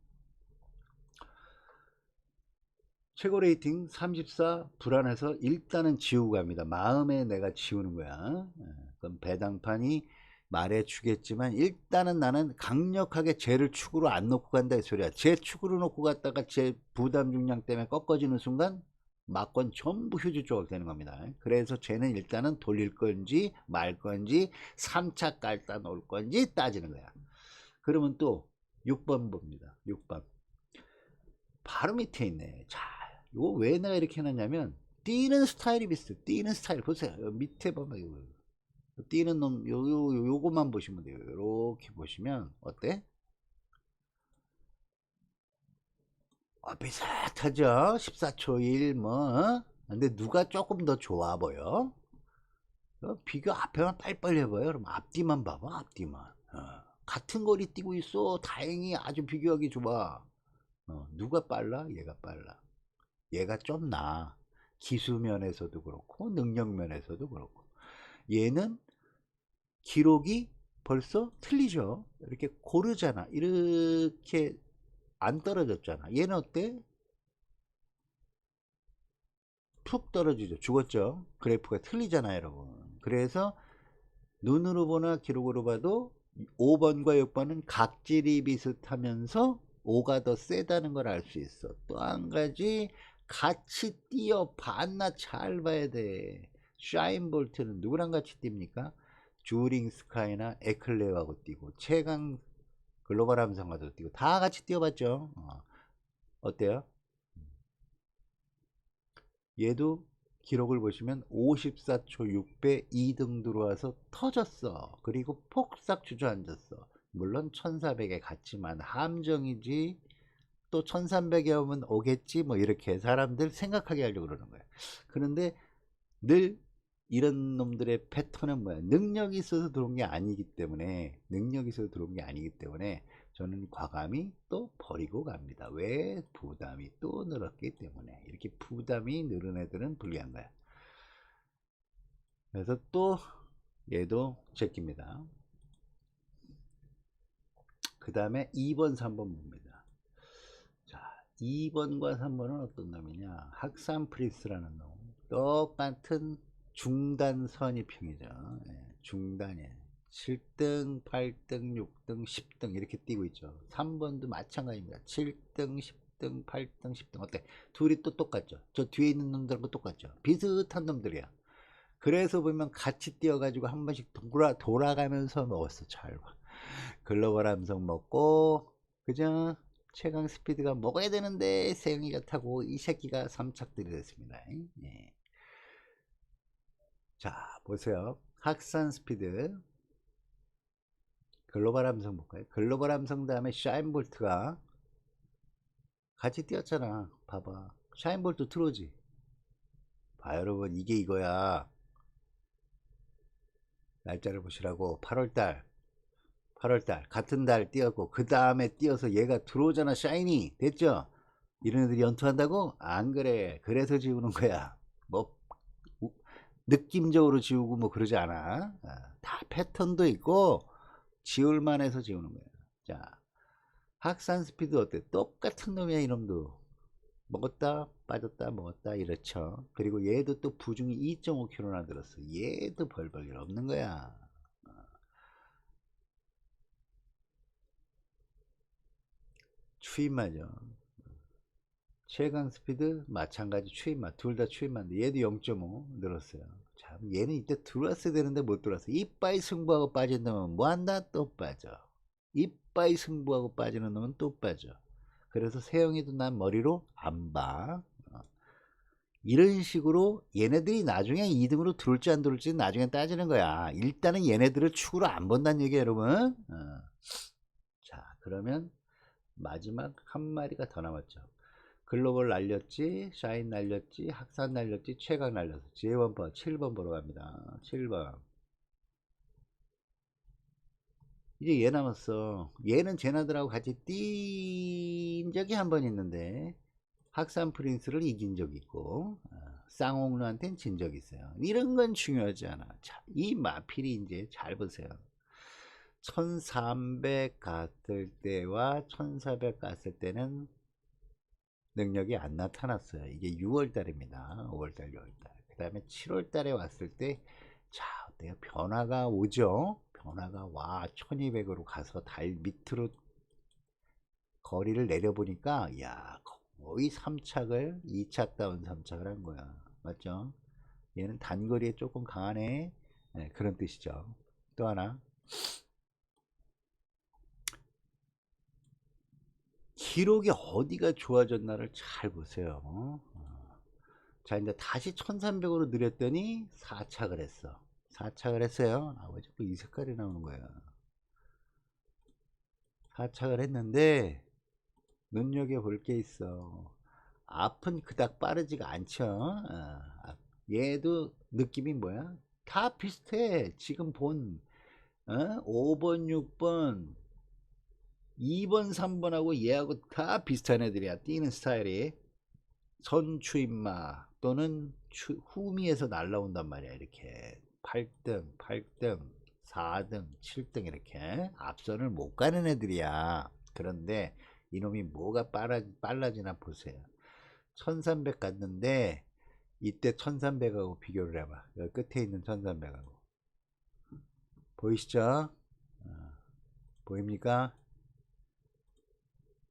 최고 레이팅 34 불안해서 일단은 지우고 갑니다. 마음에 내가 지우는 거야. 그럼 배당판이 말해주겠지만 일단은 나는 강력하게 쟤를 축으로 안 놓고 간다 이 소리야. 쟤 축으로 놓고 갔다가 쟤 부담 중량 때문에 꺾어지는 순간 막건 전부 휴지 조각 되는 겁니다. 그래서 쟤는 일단은 돌릴 건지 말 건지 3차 깔다 놓을 건지 따지는 거야. 그러면 또 6번 봅니다. 6번 바로 밑에 있네. 자, 이거 왜 내가 이렇게 해놨냐면 뛰는 스타일이 비슷해. 뛰는 스타일 보세요. 밑에 보면 이거 뛰는 놈 요거만 보시면 돼요. 이렇게 보시면 어때? 비슷하죠. 14초 1 뭐. 근데 누가 조금 더 좋아 보여? 비교 앞에만 빨리빨리 해봐요. 그럼 앞뒤만 봐봐. 앞뒤만. 같은 거리 뛰고 있어. 다행히 아주 비교하기 좋아. 누가 빨라? 얘가 빨라. 얘가 좀 나아. 기수 면에서도 그렇고 능력 면에서도 그렇고. 얘는 기록이 벌써 틀리죠. 이렇게 고르잖아. 이렇게 안 떨어졌잖아. 얘는 어때? 푹 떨어지죠. 죽었죠. 그래프가 틀리잖아요, 여러분. 그래서 눈으로 보나 기록으로 봐도 5번과 6번은 각질이 비슷하면서 5가 더 세다는 걸 알 수 있어. 또 한 가지 같이 뛰어 봤나 잘 봐야 돼. 샤인 볼트는 누구랑 같이 뜁니까? 주링 스카이나 에클레어하고 뛰고 최강 글로벌 함성과도 뛰고 다 같이 뛰어봤죠. 어때요? 얘도 기록을 보시면 54초 6배 2등 들어와서 터졌어. 그리고 폭삭 주저앉았어. 물론 1400에 갔지만 함정이지 또 1300에 오면 오겠지 뭐 이렇게 사람들 생각하게 하려고 그러는 거야. 그런데 늘 이런 놈들의 패턴은 뭐야? 능력이 있어서 들어온 게 아니기 때문에 저는 과감히 또 버리고 갑니다. 왜? 부담이 또 늘었기 때문에. 이렇게 부담이 늘은 애들은 불리한 거야. 그래서 또 얘도 제낍니다. 그 다음에 2번 3번 봅니다. 자, 2번과 3번은 어떤 놈이냐? 학산 프리스라는 놈. 똑같은 중단 선입형이죠. 중단이에요. 7등, 8등, 6등, 10등 이렇게 뛰고 있죠. 3번도 마찬가지입니다. 7등, 10등, 8등, 10등 어때? 둘이 또 똑같죠. 저 뒤에 있는 놈들하고 똑같죠. 비슷한 놈들이야. 그래서 보면 같이 뛰어가지고 한 번씩 돌아가면서 먹었어. 잘 봐. 글로벌 함성 먹고, 그죠? 최강 스피드가 먹어야 되는데 세영이가 타고 이 새끼가 3착들이 됐습니다. 예. 자, 보세요. 학산 스피드. 글로벌 함성 볼까요? 글로벌 함성 다음에 샤인볼트가 같이 뛰었잖아. 봐봐. 샤인볼트 트로지. 봐, 여러분. 이게 이거야. 날짜를 보시라고. 8월달 같은 달 뛰었고 그 다음에 뛰어서 얘가 들어오잖아. 샤이니 됐죠? 이런 애들이 연투한다고? 안 그래. 그래서 지우는 거야. 뭐 느낌적으로 지우고 뭐 그러지 않아. 다 패턴도 있고 지울만 해서 지우는 거야. 자, 학산 스피드 어때? 똑같은 놈이야. 이놈도 먹었다 빠졌다 먹었다 이렇죠. 그리고 얘도 또 부중이 2.5kg나 들었어. 얘도 벌벌 없는 거야. 추임마죠. 최강 스피드 마찬가지 추임마. 둘 다 추임마인데 얘도 0.5 늘었어요. 참 얘는 이때 들어왔어야 되는데 못 들어왔어. 이빠이 승부하고 빠진 놈은 뭐한다? 또 빠져. 이빠이 승부하고 빠지는 놈은 또 빠져. 그래서 세영이도 난 머리로 안 봐. 이런 식으로 얘네들이 나중에 2등으로 들어올지 안 들어올지 나중에 따지는 거야. 일단은 얘네들을 축으로 안 본다는 얘기야, 여러분. 자, 그러면 마지막 한 마리가 더 남았죠. 글로벌 날렸지, 샤인 날렸지, 학산 날렸지, 최강 날렸어. J1번 7번 보러 갑니다. 7번. 이제 얘 남았어. 얘는 쟤네들하고 같이 뛴 적이 한 번 있는데 학산 프린스를 이긴 적 있고 쌍옥루한테는 진 적 있어요. 이런 건 중요하지 않아. 자, 이 마필이 이제 잘 보세요. 1300 갔을 때와 1400 갔을 때는 능력이 안 나타났어요. 이게 6월달입니다. 5월달, 6월달. 그 다음에 7월달에 왔을 때, 자, 어때요? 변화가 오죠? 변화가 와, 1200으로 가서 달 밑으로 거리를 내려보니까, 야, 거의 3착을, 2착 다운 3착을 한 거야. 맞죠? 얘는 단거리에 조금 강하네. 네, 그런 뜻이죠. 또 하나. 기록이 어디가 좋아졌나를 잘 보세요. 자, 이제 다시 1300으로 늘렸더니 4착을 했어. 4착을 했어요. 아, 왜 자꾸 이 색깔이 나오는 거야. 4착을 했는데 눈여겨볼 게 있어. 앞은 그닥 빠르지가 않죠. 얘도 느낌이 뭐야? 다 비슷해. 지금 본 5번, 6번, 2번, 3번하고 얘하고 다 비슷한 애들이야. 뛰는 스타일이. 선추임마 또는 후미에서 날라온단 말이야. 이렇게 8등, 8등, 4등, 7등 이렇게 앞선을 못 가는 애들이야. 그런데 이놈이 뭐가 빨라지나 보세요. 1300 갔는데 이때 1300하고 비교를 해봐. 여기 끝에 있는 1300하고 보이시죠? 보입니까?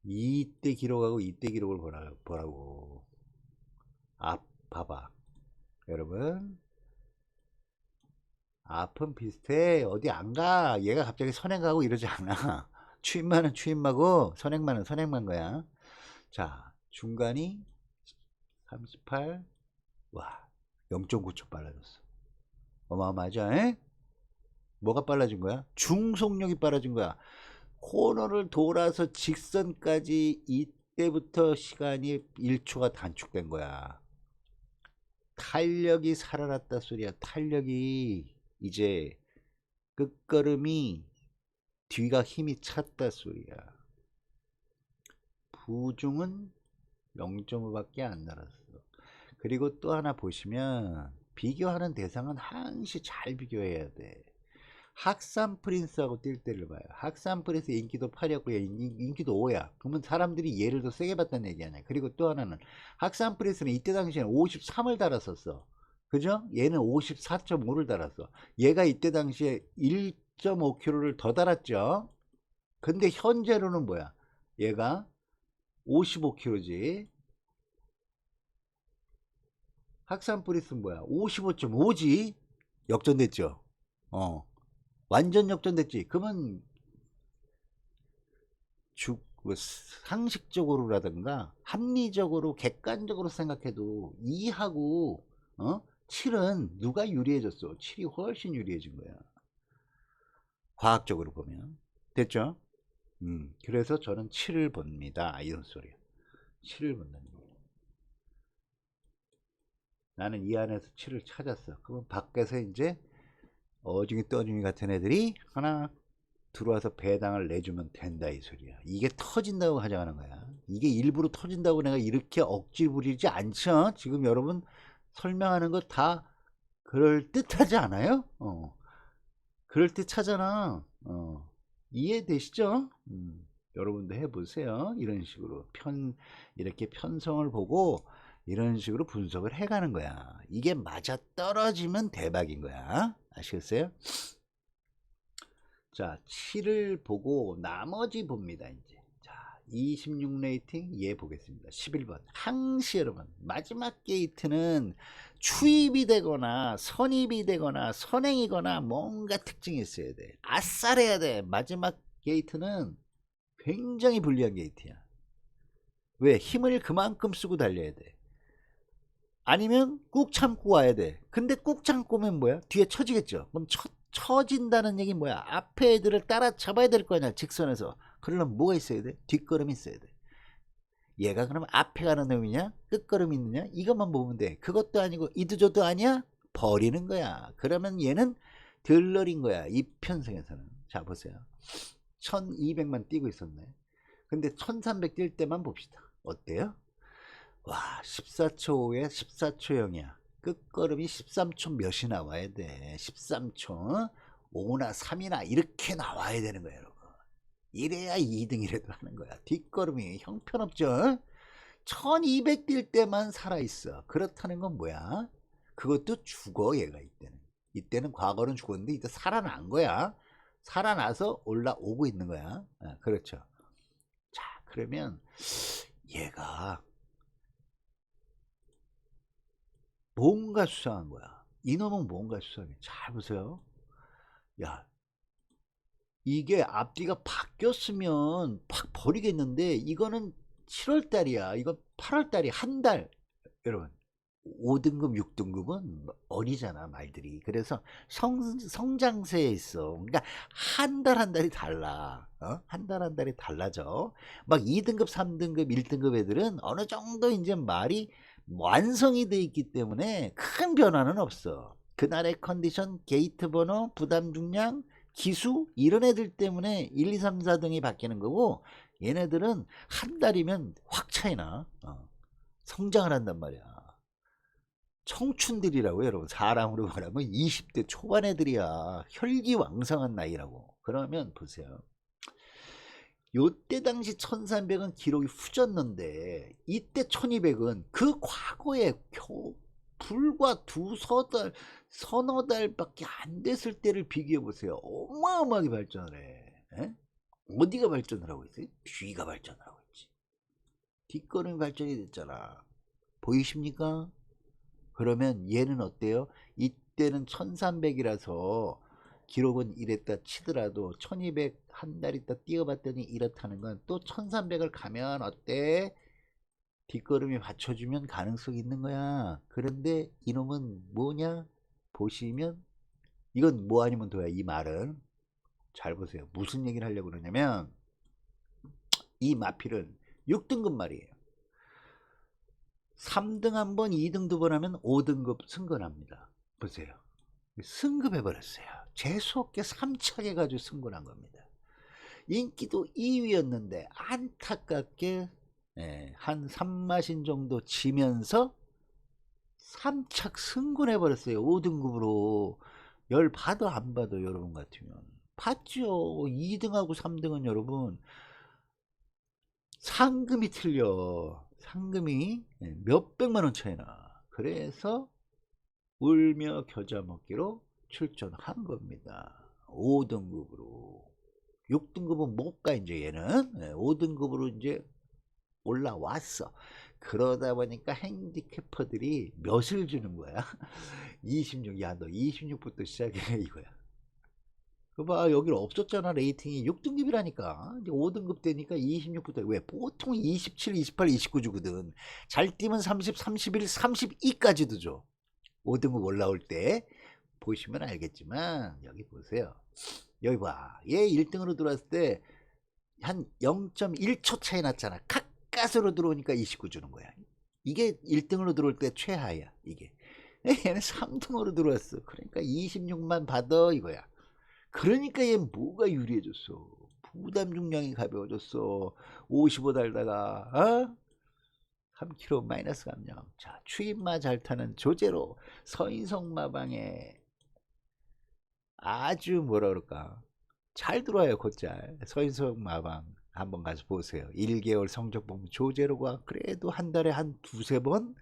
이때 기록하고 이때 기록을 보라고. 앞 봐봐. 여러분 앞은 비슷해. 어디 안 가. 얘가 갑자기 선행 가고 이러지 않아. 추임마는 추임마고 선행만은 선행만 거야. 자, 중간이 38. 와, 0.9초 빨라졌어. 어마어마하죠? 에? 뭐가 빨라진 거야? 중속력이 빨라진 거야. 코너를 돌아서 직선까지 이때부터 시간이 1초가 단축된 거야. 탄력이 살아났다 소리야. 탄력이 이제 끝걸음이 뒤가 힘이 찼다 소리야. 부중은 0.5밖에 안 날았어. 그리고 또 하나 보시면 비교하는 대상은 항시 잘 비교해야 돼. 학산 프린스하고 뛸 때를 봐요. 학산 프린스 인기도 8이었고 인기도 5야. 그러면 사람들이 얘를 더 세게 봤다는 얘기 아니야. 그리고 또 하나는 학산 프린스는 이때 당시에는 53을 달았었어. 그죠? 얘는 54.5를 달았어. 얘가 이때 당시에 1.5kg를 더 달았죠. 근데 현재로는 뭐야? 얘가 55kg지. 학산 프린스는 뭐야? 55.5지. 역전됐죠. 어, 완전 역전됐지. 그러면 뭐 상식적으로라든가 합리적으로 객관적으로 생각해도 2하고 7은 누가 유리해졌어? 7이 훨씬 유리해진 거야. 과학적으로 보면. 됐죠? 그래서 저는 7을 봅니다. 이런 소리야. 7을 본다는 거야. 나는 이 안에서 7을 찾았어. 그러면 밖에서 이제 어중이 떠중이 같은 애들이 하나 들어와서 배당을 내주면 된다 이 소리야. 이게 터진다고 가져가는 거야. 이게 일부러 터진다고 내가 이렇게 억지 부리지 않죠. 지금 여러분 설명하는 거 다 그럴듯하지 않아요? 그럴듯하잖아. 이해되시죠? 여러분도 해보세요. 이런 식으로 이렇게 편성을 보고 이런 식으로 분석을 해가는 거야. 이게 맞아 떨어지면 대박인 거야. 아시겠어요? 자, 7을 보고 나머지 봅니다. 이제. 자, 26 레이팅 얘 보겠습니다. 11번. 항시 여러분. 마지막 게이트는 추입이 되거나 선입이 되거나 선행이거나 뭔가 특징이 있어야 돼. 아싸래야 돼. 마지막 게이트는 굉장히 불리한 게이트야. 왜? 힘을 그만큼 쓰고 달려야 돼. 아니면 꾹 참고 와야 돼. 근데 꾹 참고 오면 뭐야? 뒤에 처지겠죠. 그럼 처진다는 얘기 뭐야? 앞에 애들을 따라잡아야 될 거 아니야. 직선에서. 그러려면 뭐가 있어야 돼? 뒷걸음이 있어야 돼. 얘가 그럼 앞에 가는 놈이냐? 끝걸음이 있느냐? 이것만 보면 돼. 그것도 아니고 이도저도 아니야? 버리는 거야. 그러면 얘는 들러린 거야. 이 편성에서는. 자 보세요. 1200만 뛰고 있었네. 근데 1300 뛸 때만 봅시다. 어때요? 와 14초 5에 14초 0이야. 끝걸음이 13초 몇이 나와야 돼. 13초 5나 3이나 이렇게 나와야 되는 거야 여러분. 이래야 2등이라도 하는 거야. 뒷걸음이 형편없죠. 1200 뛸 때만 살아있어. 그렇다는 건 뭐야? 그것도 죽어 얘가 이때는 과거는 죽었는데 이때 살아난 거야. 살아나서 올라오고 있는 거야. 그렇죠. 자 그러면 얘가 뭔가 수상한 거야. 이놈은 뭔가 수상해. 잘 보세요. 야, 이게 앞뒤가 바뀌었으면 팍 버리겠는데 이거는 7월 달이야. 이거 8월 달이 한 달. 여러분, 5등급, 6등급은 어리잖아, 말들이. 그래서 성장세에 있어. 그러니까 한 달 한 달이 달라. 한 달 한 달이 달라져. 막 2등급, 3등급, 1등급 애들은 어느 정도 이제 말이 완성이 돼 있기 때문에 큰 변화는 없어. 그날의 컨디션, 게이트 번호, 부담 중량, 기수 이런 애들 때문에 1, 2, 3, 4등이 바뀌는 거고 얘네들은 한 달이면 확 차이나. 성장을 한단 말이야. 청춘들이라고 여러분. 사람으로 말하면 20대 초반 애들이야. 혈기왕성한 나이라고. 그러면 보세요. 요때 당시 1300은 기록이 후졌는데 이때 1200은 그 과거에 불과 서너 달밖에 안 됐을 때를 비교해 보세요. 어마어마하게 발전을 해. 에? 어디가 발전을 하고 있어요? 뒤가 발전을 하고 있지. 뒷걸음이 발전이 됐잖아. 보이십니까? 그러면 얘는 어때요? 이때는 1300이라서 기록은 이랬다 치더라도 1200 한 달 있다 뛰어봤더니 이렇다는 건 또 1300을 가면 어때? 뒷걸음이 받쳐주면 가능성이 있는 거야. 그런데 이놈은 뭐냐? 보시면 이건 뭐 아니면 도야. 이 말은 잘 보세요. 무슨 얘기를 하려고 그러냐면 이 마필은 6등급 말이에요. 3등 한 번, 2등 두 번 하면 5등급 승건합니다. 보세요. 승급해버렸어요. 재수없게 3차게 가지고 승건한 겁니다. 인기도 2위였는데 안타깝게 한 3마신 정도 지면서 3착 승군해버렸어요. 5등급으로. 열 봐도 안 봐도 여러분 같으면 봤죠. 2등하고 3등은 여러분 상금이 틀려. 상금이 몇백만원 차이나. 그래서 울며 겨자 먹기로 출전한 겁니다. 5등급으로. 6등급은 못 가 이제 얘는. 5등급으로 이제 올라왔어. 그러다 보니까 핸디캐퍼들이 몇을 주는 거야? 26. 야, 너 26부터 시작해 이거야. 그봐, 여기 없었잖아. 레이팅이 6등급이라니까. 이제 5등급 되니까 26부터. 왜? 보통 27, 28, 29 주거든. 잘 뛰면 30, 31, 32까지도 줘. 5등급 올라올 때 보시면 알겠지만 여기 보세요. 여기 봐. 얘 1등으로 들어왔을 때 한 0.1초 차이 났잖아. 가까스로 들어오니까 29 주는 거야. 이게 1등으로 들어올 때 최하야. 이게. 얘는 3등으로 들어왔어. 그러니까 26만 받아 이거야. 그러니까 얘 뭐가 유리해졌어. 부담 중량이 가벼워졌어. 55 달다가 3kg 마이너스 감량. 자, 추임마 잘 타는 조제로 서인성 마방에 아주 뭐라 그럴까, 잘 들어와요. 곧잘 서인성 마방 한번 가서 보세요. 1개월 성적 보면 조제로가 그래도 한 달에 한 두세 번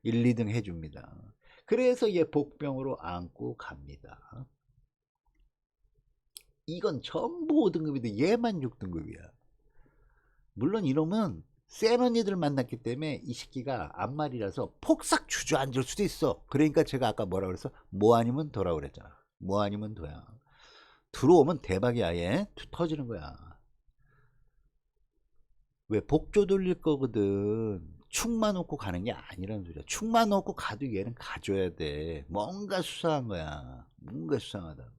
1, 2등 해줍니다. 그래서 얘 복병으로 안고 갑니다. 이건 전부 5등급인데 얘만 6등급이야. 물론 이놈은 센 언니들 만났기 때문에 이 새끼가 앞말이라서 폭삭 주저앉을 수도 있어. 그러니까 제가 아까 뭐라 그랬어? 뭐 아니면 도라 그랬잖아. 뭐 아니면 도야. 들어오면 대박이야. 얘 터지는 거야. 왜? 복조 돌릴 거거든. 축만 놓고 가는 게 아니라는 소리야. 축만 놓고 가도 얘는 가줘야 돼. 뭔가 수상한 거야. 뭔가 수상하다.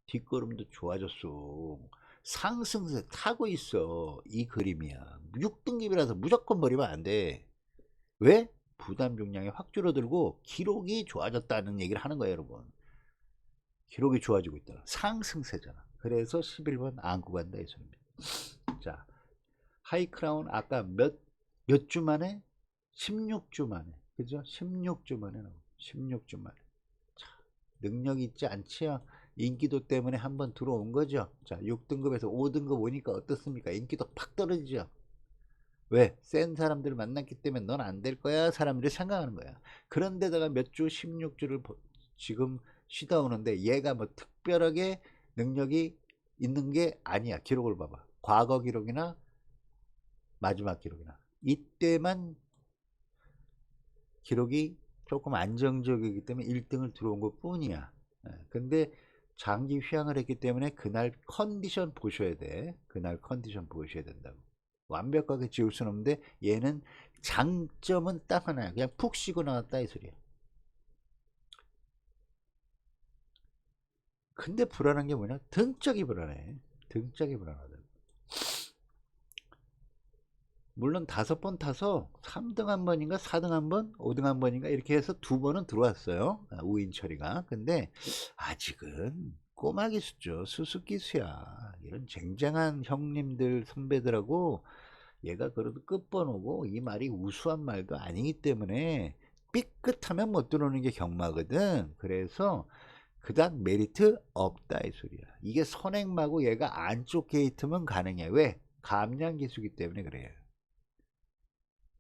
뒷걸음도 좋아졌어. 상승세 타고 있어. 이 그림이야. 6등급이라서 무조건 버리면 안 돼. 왜? 부담 중량이 확 줄어들고 기록이 좋아졌다는 얘기를 하는 거예요, 여러분. 기록이 좋아지고 있다. 상승세잖아. 그래서 11번 안고 간다 이 소리입니다. 자, 하이크라운 아까 몇 주 만에? 16주 만에. 그죠? 16주 만에 나오고. 16주 만에. 자, 능력 있지 않지요? 인기도 때문에 한번 들어온 거죠. 자, 6등급에서 5등급 오니까 어떻습니까? 인기도 팍 떨어지죠. 왜? 센 사람들을 만났기 때문에 넌 안 될 거야 사람들이 생각하는 거야. 그런데다가 몇 주 16주를 지금 쉬다 오는데 얘가 뭐 특별하게 능력이 있는 게 아니야. 기록을 봐봐. 과거 기록이나 마지막 기록이나 이때만 기록이 조금 안정적이기 때문에 1등을 들어온 것 뿐이야. 근데 장기 휴양을 했기 때문에 그날 컨디션 보셔야 돼. 그날 컨디션 보셔야 된다고. 완벽하게 지울 수는 없는데 얘는 장점은 딱 하나야. 그냥 푹 쉬고 나왔다 이 소리야. 근데 불안한 게 뭐냐? 등짝이 불안해. 등짝이 불안하다. 물론 5번 타서 3등 한 번인가 4등 한 번, 5등 한 번인가 이렇게 해서 2번은 들어왔어요. 우인철이가. 근데 아직은 꼬마 기수죠. 수수기수야. 이런 쟁쟁한 형님들 선배들하고 얘가 그래도 끝번호고 이 말이 우수한 말도 아니기 때문에 삐끗하면 못 들어오는 게 경마거든. 그래서 그닥 메리트 없다 이 소리야. 이게 선행마고 얘가 안쪽 게이트면 가능해. 왜? 감량 기수기 때문에 그래요.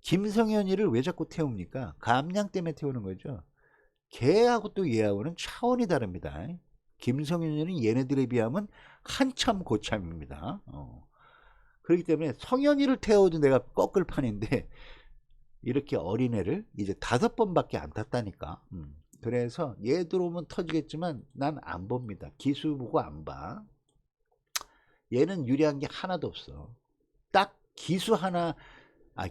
김성현이를 왜 자꾸 태웁니까? 감량 때문에 태우는 거죠. 걔하고 또 얘하고는 차원이 다릅니다. 김성현이는 얘네들에 비하면 한참 고참입니다. 그렇기 때문에 성현이를 태워도 내가 꺾을 판인데 이렇게 어린애를 이제 5번밖에 안 탔다니까. 그래서 얘 들어오면 터지겠지만 난 안 봅니다. 기수 보고 안 봐. 얘는 유리한 게 하나도 없어. 딱 기수 하나,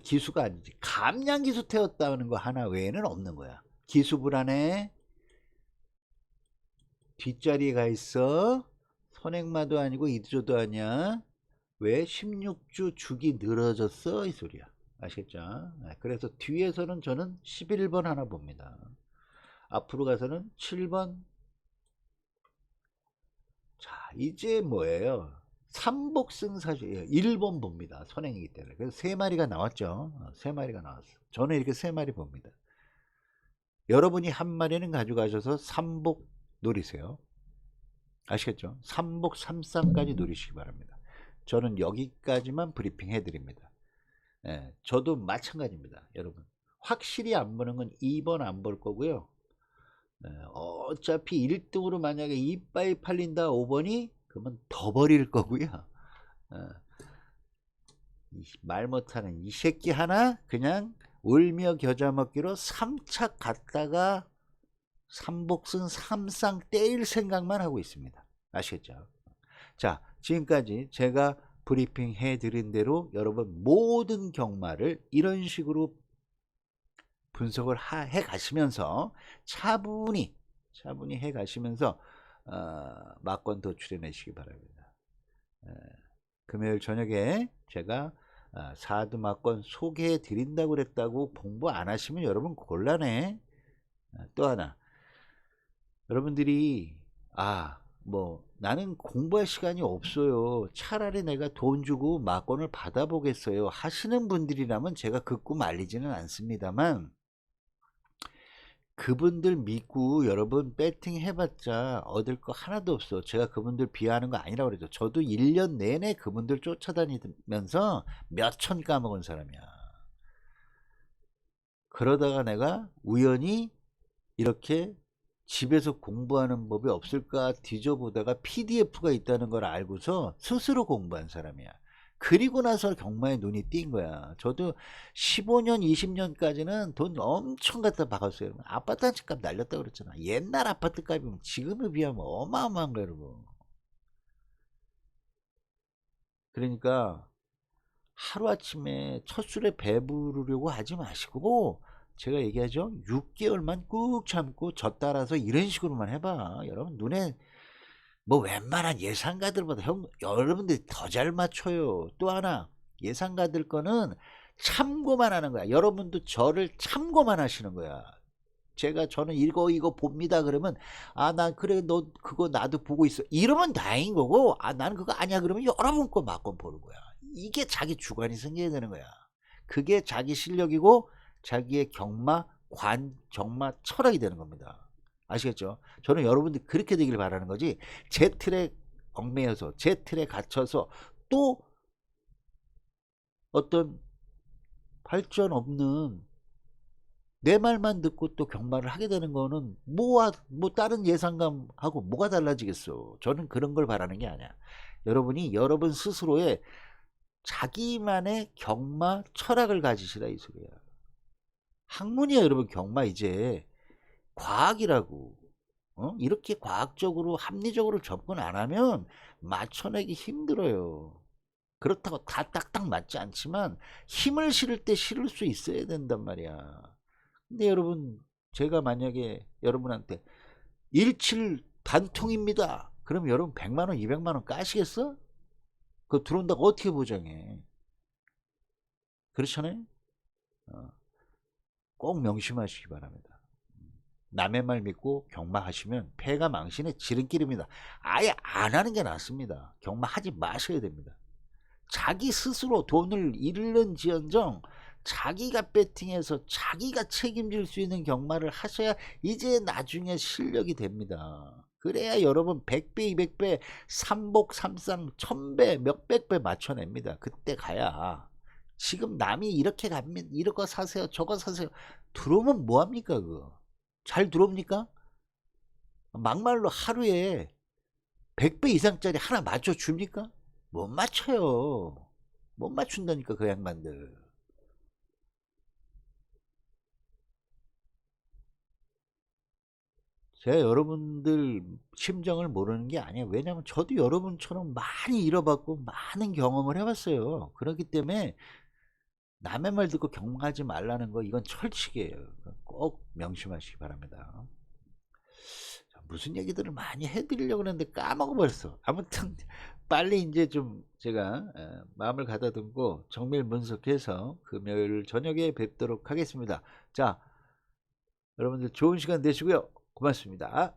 기수가 아니지. 감량 기수 태웠다는 거 하나 외에는 없는 거야. 기수 불안해. 뒷자리에 가 있어. 선행마도 아니고 이조도 아니야. 왜? 16주 주기 늘어졌어 이 소리야. 아시겠죠? 그래서 뒤에서는 저는 11번 하나 봅니다. 앞으로 가서는 7번. 자, 이제 뭐예요? 삼복승사주 1번 봅니다. 선행이기 때문에. 그래서 3마리가 나왔죠. 3마리가 나왔어. 저는 이렇게 3마리 봅니다. 여러분이 한 마리는 가져가셔서 삼복 노리세요. 아시겠죠? 삼복 3쌍까지 노리시기 바랍니다. 저는 여기까지만 브리핑 해드립니다. 저도 마찬가지입니다. 여러분 확실히 안 보는 건 2번 안 볼 거고요. 어차피 1등으로 만약에 이빠이 팔린다 5번이 그러면 더 버릴 거고요. 말 못하는 이 새끼 하나 그냥 울며 겨자 먹기로 3차 갔다가 삼복승 삼상 떼일 생각만 하고 있습니다. 아시겠죠? 자, 지금까지 제가 브리핑 해드린 대로 여러분 모든 경마를 이런 식으로 분석을 해 가시면서 차분히 해 가시면서 막권 도출해내시기 바랍니다. 금요일 저녁에 제가 사드 막권 소개해 드린다고 그랬다고 공부 안 하시면 여러분 곤란해. 또 하나, 여러분들이 뭐 나는 공부할 시간이 없어요, 차라리 내가 돈 주고 막권을 받아보겠어요 하시는 분들이라면 제가 그 꿈 알리지는 않습니다만, 그분들 믿고 여러분 배팅 해봤자 얻을 거 하나도 없어. 제가 그분들 비하하는 거 아니라고 그러죠. 저도 1년 내내 그분들 쫓아다니면서 몇천 까먹은 사람이야. 그러다가 내가 우연히 이렇게 집에서 공부하는 법이 없을까 뒤져보다가 PDF가 있다는 걸 알고서 스스로 공부한 사람이야. 그리고 나서 경마에 눈이 띈 거야. 저도 15년 20년까지는 돈 엄청 갖다 박았어요. 아파트 한 채 값 날렸다고 그랬잖아. 옛날 아파트 값이면 지금에 비하면 어마어마한 거야, 여러분. 그러니까 하루아침에 첫 술에 배부르려고 하지 마시고, 제가 얘기하죠, 6개월만 꾹 참고 저 따라서 이런 식으로만 해봐. 여러분 눈에 뭐 웬만한 예상가들보다 여러분들이 더 잘 맞춰요. 또 하나, 예상가들 거는 참고만 하는 거야. 여러분도 저를 참고만 하시는 거야. 저는 이거 봅니다 그러면 난 그래 너 그거 나도 보고 있어 이러면 다행인 거고, 나는 그거 아니야 그러면 여러분 거 막건 보는 거야. 이게 자기 주관이 생겨야 되는 거야. 그게 자기 실력이고 자기의 경마 철학이 되는 겁니다. 아시겠죠? 저는 여러분들이 그렇게 되길 바라는 거지, 제 틀에 얽매여서 제 틀에 갇혀서 또 어떤 발전 없는 내 말만 듣고 또 경마를 하게 되는 거는 뭐 다른 예상감하고 뭐가 달라지겠어. 저는 그런 걸 바라는 게 아니야. 여러분이 여러분 스스로의 자기만의 경마 철학을 가지시라 이 소리야. 학문이야 여러분. 경마 이제 과학이라고. 이렇게 과학적으로 합리적으로 접근 안 하면 맞춰내기 힘들어요. 그렇다고 다 딱딱 맞지 않지만 힘을 실을 때 실을 수 있어야 된단 말이야. 근데 여러분, 제가 만약에 여러분한테 17 단통입니다 그럼 여러분 100만원 200만원 까시겠어? 그거 들어온다고 어떻게 보장해? 그렇잖아요. 꼭 명심하시기 바랍니다. 남의 말 믿고 경마하시면 패가 망신의 지름길입니다. 아예 안 하는 게 낫습니다. 경마하지 마셔야 됩니다. 자기 스스로 돈을 잃는지언정 자기가 배팅해서 자기가 책임질 수 있는 경마를 하셔야 이제 나중에 실력이 됩니다. 그래야 여러분 100배 200배 삼복 삼상 1000배 몇백 배 맞춰냅니다. 그때 가야. 지금 남이 이렇게 가면 이거 사세요 저거 사세요 들어오면 뭐합니까? 그거 잘 들어옵니까? 막말로 하루에 100배 이상짜리 하나 맞춰줍니까? 못 맞춰요. 못 맞춘다니까 그 양반들. 제가 여러분들 심정을 모르는 게 아니에요. 왜냐면 저도 여러분처럼 많이 잃어봤고 많은 경험을 해봤어요. 그렇기 때문에 남의 말 듣고 경마하지 말라는 거 이건 철칙이에요. 꼭 명심하시기 바랍니다. 무슨 얘기들을 많이 해드리려고 했는데 까먹어버렸어. 아무튼 빨리 이제 좀 제가 마음을 가다듬고 정밀 분석해서 금요일 저녁에 뵙도록 하겠습니다. 자, 여러분들 좋은 시간 되시고요. 고맙습니다.